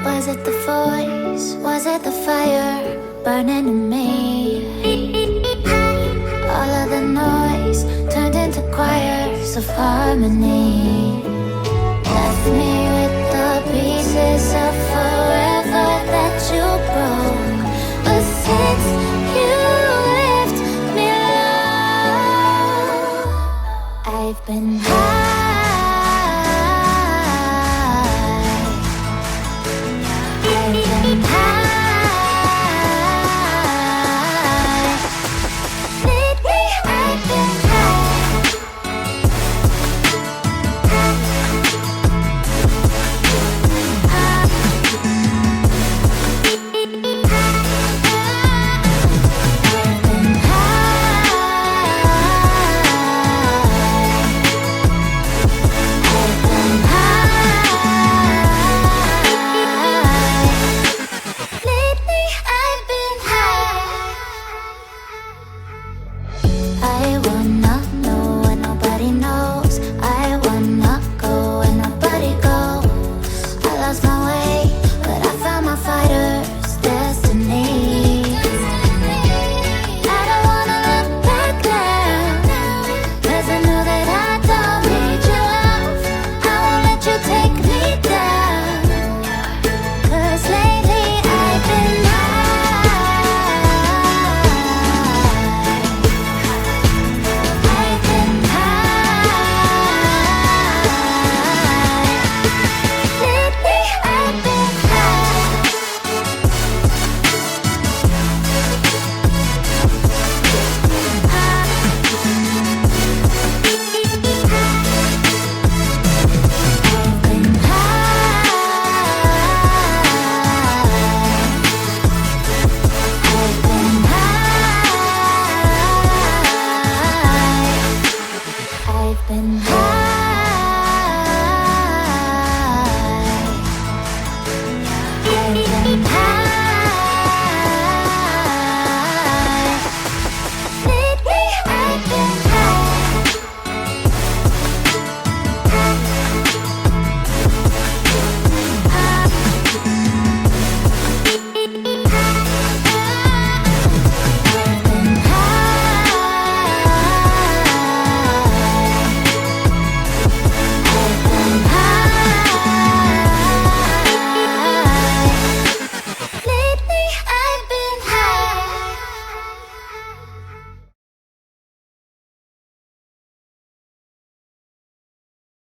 Was it the voice? Was it the fire burning in me? All of the noise turned into choirs of harmony. Left me with the pieces of forever that you broke. But since you left me alone, I've been